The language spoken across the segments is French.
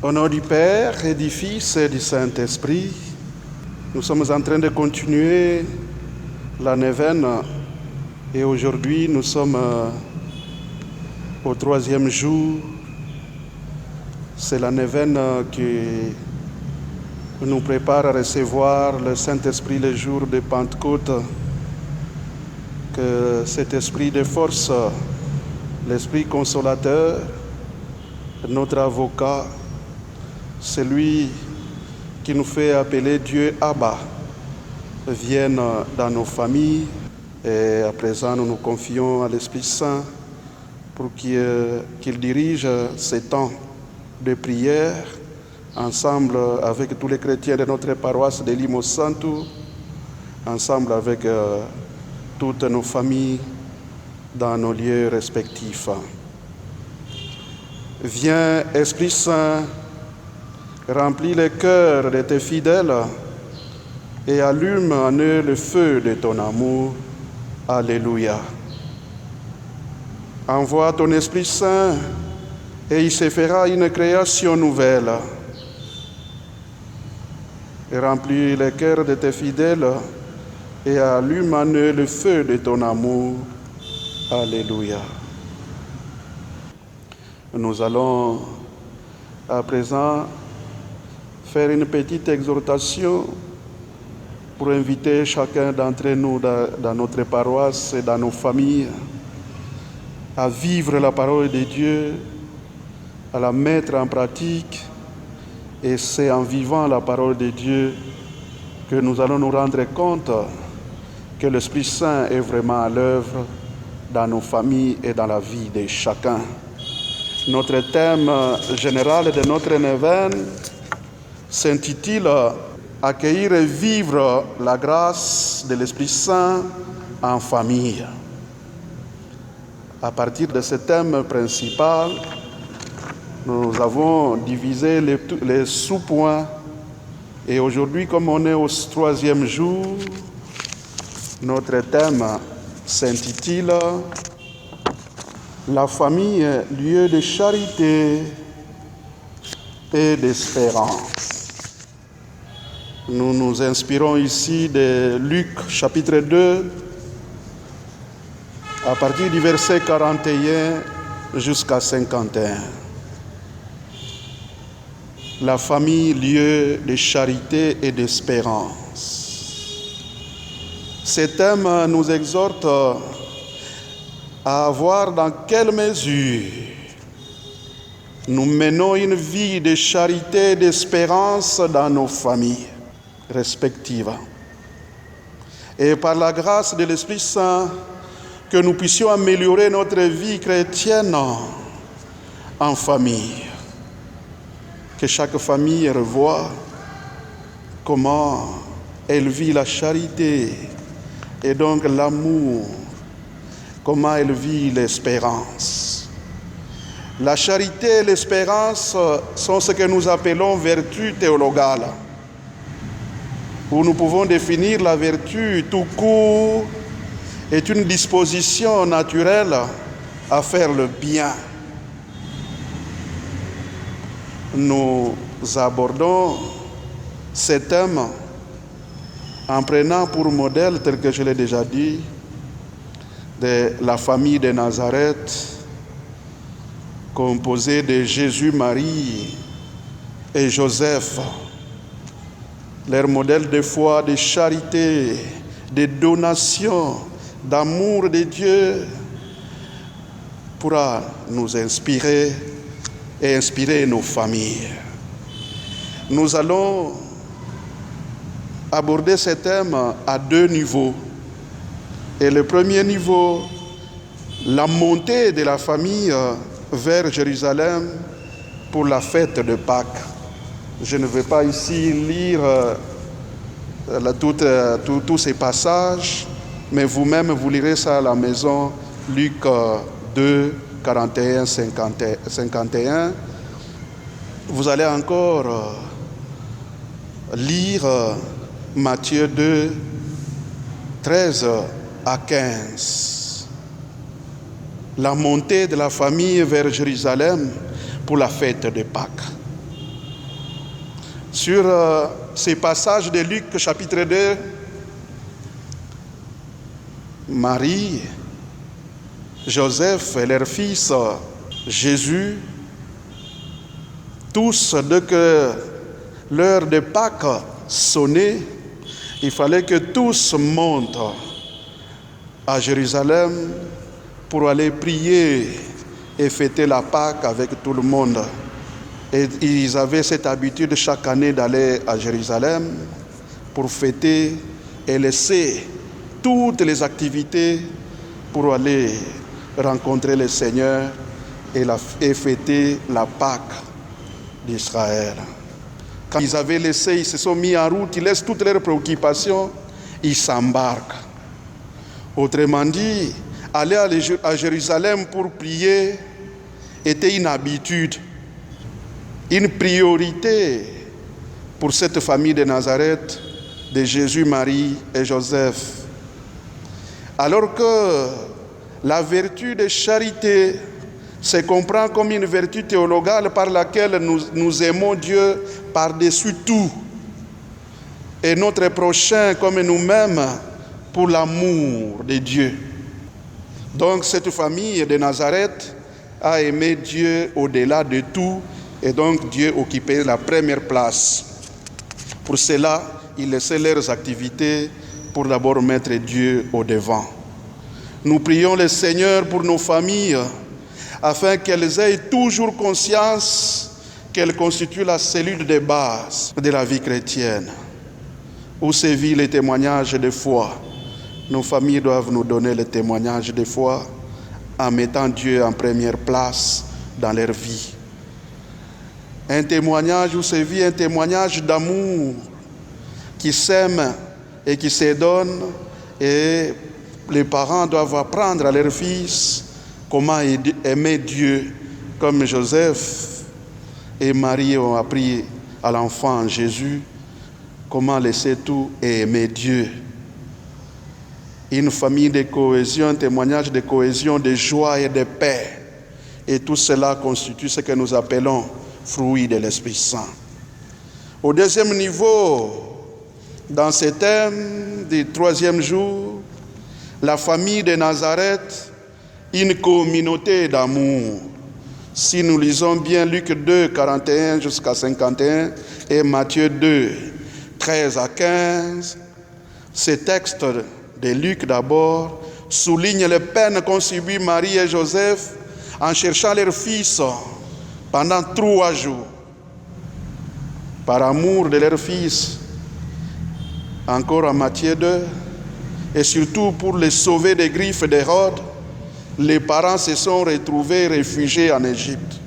Au nom du Père et du Fils et du Saint-Esprit, nous sommes en train de continuer la neuvaine et aujourd'hui nous sommes au 3e jour. C'est la neuvaine qui nous prépare à recevoir le Saint-Esprit le jour de Pentecôte. Que cet esprit de force, l'esprit consolateur, notre avocat, celui qui nous fait appeler Dieu Abba, vienne dans nos familles. Et à présent, nous nous confions à l'Esprit Saint pour qu'il dirige ces temps de prière ensemble avec tous les chrétiens de notre paroisse de Limo Santo, ensemble avec toutes nos familles dans nos lieux respectifs. Viens, Esprit Saint, remplis le cœur de tes fidèles et allume en eux le feu de ton amour. Alléluia. Envoie ton Esprit Saint et il se fera une création nouvelle. Remplis le cœur de tes fidèles et allume en eux le feu de ton amour. Alléluia. Nous allons à présent faire une petite exhortation pour inviter chacun d'entre nous dans notre paroisse et dans nos familles à vivre la parole de Dieu, à la mettre en pratique. Et c'est en vivant la parole de Dieu que nous allons nous rendre compte que l'Esprit Saint est vraiment à l'œuvre dans nos familles et dans la vie de chacun. Notre thème général de notre neuvaine s'intitule « Accueillir et vivre la grâce de l'Esprit Saint en famille ». À partir de ce thème principal, nous avons divisé les sous-points. Et aujourd'hui, comme on est au 3e jour, notre thème s'intitule « La famille, lieu de charité et d'espérance ». Nous nous inspirons ici de Luc chapitre 2, à partir du verset 41 jusqu'à 51. La famille, lieu de charité et d'espérance. Ce thème nous exhorte à voir dans quelle mesure nous menons une vie de charité et d'espérance dans nos familles respectives. Et par la grâce de l'Esprit Saint, que nous puissions améliorer notre vie chrétienne en famille. Que chaque famille revoie comment elle vit la charité et donc l'amour, comment elle vit l'espérance. La charité et l'espérance sont ce que nous appelons vertu théologale, où nous pouvons définir la vertu tout court est une disposition naturelle à faire le bien. Nous abordons ce thème en prenant pour modèle, tel que je l'ai déjà dit, de la famille de Nazareth, composée de Jésus, Marie et Joseph. Leur modèle de foi, de charité, de donation, d'amour de Dieu pourra nous inspirer et inspirer nos familles. Nous allons aborder ce thème à 2 niveaux. Et le premier niveau, la montée de la famille vers Jérusalem pour la fête de Pâques. Je ne vais pas ici lire tous ces passages, mais vous-même, vous lirez ça à la maison, Luc 2, 41, 51. Vous allez encore lire Matthieu 2, 13 à 15. La montée de la famille vers Jérusalem pour la fête de Pâques. sur ces passages de Luc chapitre 2. Marie, Joseph et leur fils Jésus, tous, dès que l'heure de Pâques sonnait, il fallait que tous montent à Jérusalem pour aller prier et fêter la Pâques avec tout le monde. Et ils avaient cette habitude chaque année d'aller à Jérusalem pour fêter et laisser toutes les activités pour aller rencontrer le Seigneur et fêter la Pâques d'Israël. Quand ils avaient laissé, ils se sont mis en route, ils laissent toutes leurs préoccupations, ils s'embarquent. Autrement dit, aller à Jérusalem pour prier était une habitude, une priorité pour cette famille de Nazareth, de Jésus, Marie et Joseph. Alors que la vertu de charité se comprend comme une vertu théologale par laquelle nous aimons Dieu par-dessus tout et notre prochain comme nous-mêmes pour l'amour de Dieu. Donc cette famille de Nazareth a aimé Dieu au-delà de tout et donc Dieu occupait la première place. Pour cela, ils laissaient leurs activités pour d'abord mettre Dieu au devant. Nous prions le Seigneur pour nos familles afin qu'elles aient toujours conscience qu'elles constituent la cellule de base de la vie chrétienne, où sévit le témoignage de foi. Nos familles doivent nous donner le témoignage de foi en mettant Dieu en première place dans leur vie. Un témoignage où sévit un témoignage d'amour qui s'aime et qui se donne, et les parents doivent apprendre à leurs fils comment aimer Dieu, comme Joseph et Marie ont appris à l'enfant Jésus comment laisser tout et aimer Dieu. Une famille de cohésion, un témoignage de cohésion, de joie et de paix. Et tout cela constitue ce que nous appelons fruit de l'Esprit Saint. Au deuxième niveau, dans ce thème du troisième jour, la famille de Nazareth, une communauté d'amour. Si nous lisons bien Luc 2, 41 jusqu'à 51 et Matthieu 2, 13 à 15, ces textes de Luc d'abord soulignent les peines qu'ont subies Marie et Joseph en cherchant leur fils pendant 3 jours. Par amour de leur fils, encore en Matthieu 2, et surtout pour les sauver des griffes d'Hérode, les parents se sont retrouvés réfugiés en Égypte.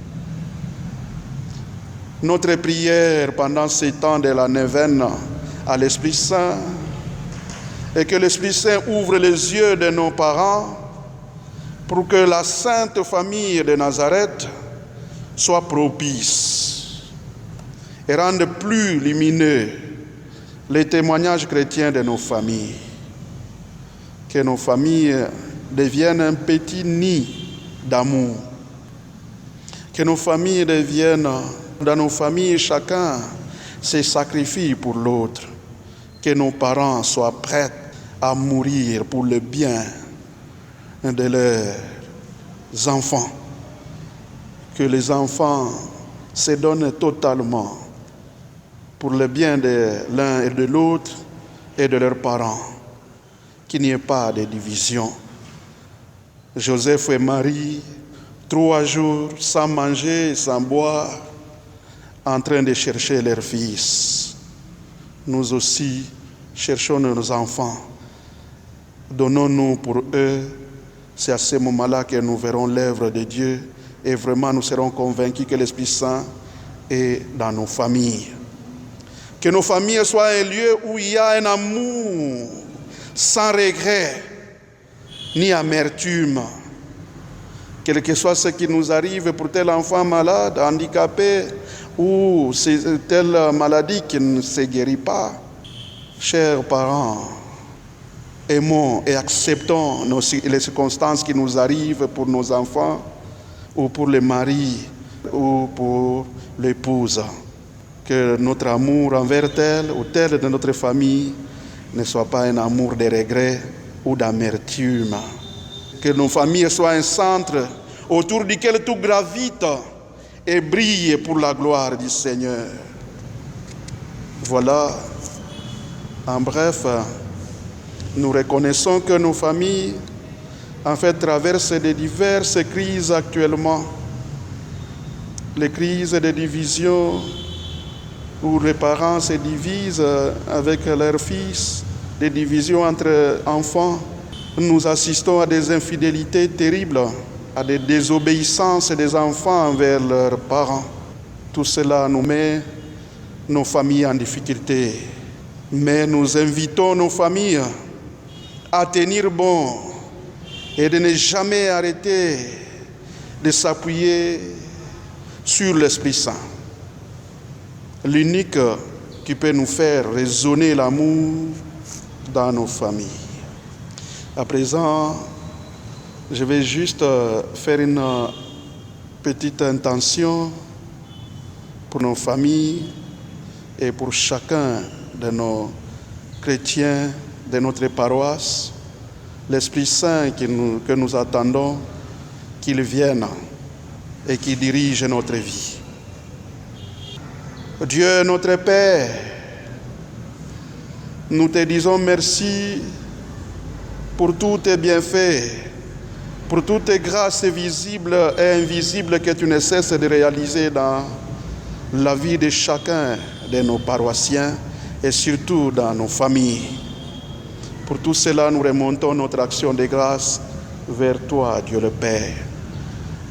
Notre prière pendant ces temps de la neuvaine à l'Esprit Saint est que l'Esprit Saint ouvre les yeux de nos parents pour que la sainte famille de Nazareth soit propice et rende plus lumineux les témoignages chrétiens de nos familles. Que nos familles deviennent un petit nid d'amour. Que nos familles deviennent, dans nos familles, chacun se sacrifie pour l'autre. Que nos parents soient prêts à mourir pour le bien de leurs enfants. Que les enfants se donnent totalement pour le bien de l'un et de l'autre et de leurs parents. Qu'il n'y ait pas de division. Joseph et Marie, 3 jours sans manger, sans boire, en train de chercher leur fils. Nous aussi cherchons nos enfants. Donnons-nous pour eux. C'est à ce moment-là que nous verrons l'œuvre de Dieu et vraiment nous serons convaincus que l'Esprit Saint est dans nos familles. Que nos familles soient un lieu où il y a un amour sans regret ni amertume. Quel que soit ce qui nous arrive pour tel enfant malade, handicapé ou telle maladie qui ne se guérit pas, chers parents, aimons et acceptons les circonstances qui nous arrivent pour nos enfants ou pour les maris ou pour l'épouse. que notre amour envers tel ou tel de notre famille ne soit pas un amour de regret ou d'amertume. Que nos familles soient un centre autour duquel tout gravite et brille pour la gloire du Seigneur. Voilà, en bref, nous reconnaissons que nos familles, en fait, traversent de diverses crises actuellement. Les crises de division, où les parents se divisent avec leurs fils, des divisions entre enfants. Nous assistons à des infidélités terribles, à des désobéissances des enfants envers leurs parents. Tout cela nous met nos familles en difficulté. Mais nous invitons nos familles à tenir bon et de ne jamais arrêter de s'appuyer sur l'Esprit Saint, l'unique qui peut nous faire résonner l'amour dans nos familles. À présent, je vais juste faire une petite intention pour nos familles et pour chacun de nos chrétiens de notre paroisse, l'Esprit Saint que nous attendons, qu'il vienne et qui dirige notre vie. Dieu notre Père, nous te disons merci pour tous tes bienfaits, pour toutes tes grâces visibles et invisibles que tu ne cesses de réaliser dans la vie de chacun de nos paroissiens et surtout dans nos familles. Pour tout cela, nous remontons notre action de grâce vers toi, Dieu le Père.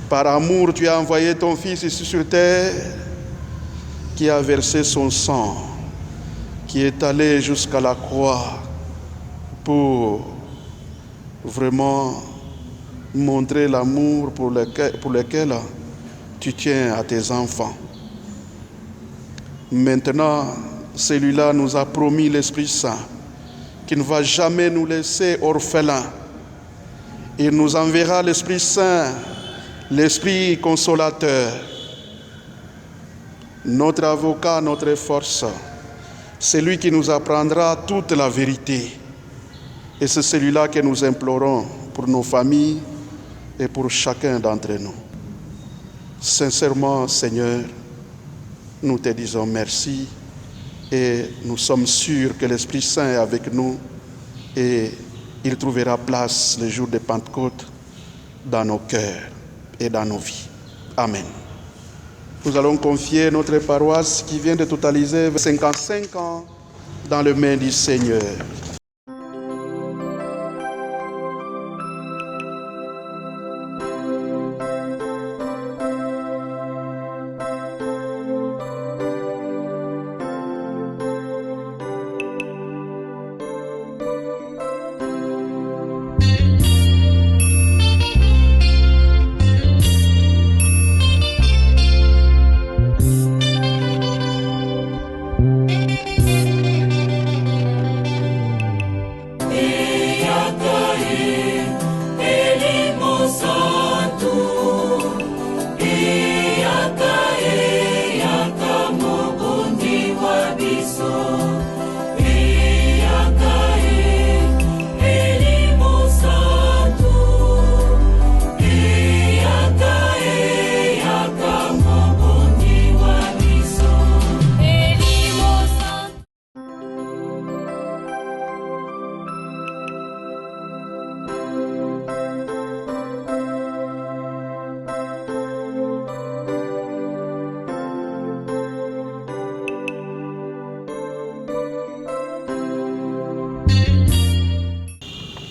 Par amour, tu as envoyé ton Fils ici sur terre, qui a versé son sang, qui est allé jusqu'à la croix pour vraiment montrer l'amour pour lequel tu tiens à tes enfants. Maintenant, celui-là nous a promis l'Esprit Saint, qui ne va jamais nous laisser orphelins. Il nous enverra l'Esprit Saint, l'Esprit consolateur, notre avocat, notre force, celui qui nous apprendra toute la vérité. Et c'est celui-là que nous implorons pour nos familles et pour chacun d'entre nous. Sincèrement, Seigneur, nous te disons merci et nous sommes sûrs que l'Esprit Saint est avec nous et il trouvera place le jour de Pentecôte dans nos cœurs et dans nos vies. Amen. Nous allons confier notre paroisse qui vient de totaliser 55 ans dans les mains du Seigneur.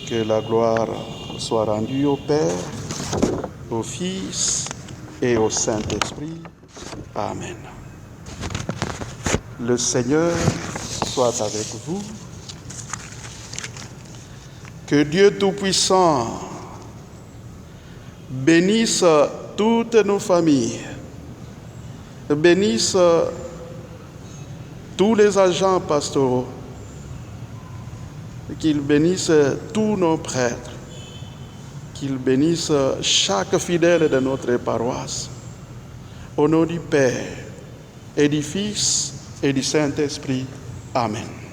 Que la gloire soit rendue au Père, au Fils et au Saint-Esprit. Amen. Le Seigneur soit avec vous. Que Dieu Tout-Puissant bénisse toutes nos familles, bénisse tous les agents pastoraux, qu'il bénisse tous nos prêtres, qu'il bénisse chaque fidèle de notre paroisse. Au nom du Père et du Fils et du Saint-Esprit. Amen.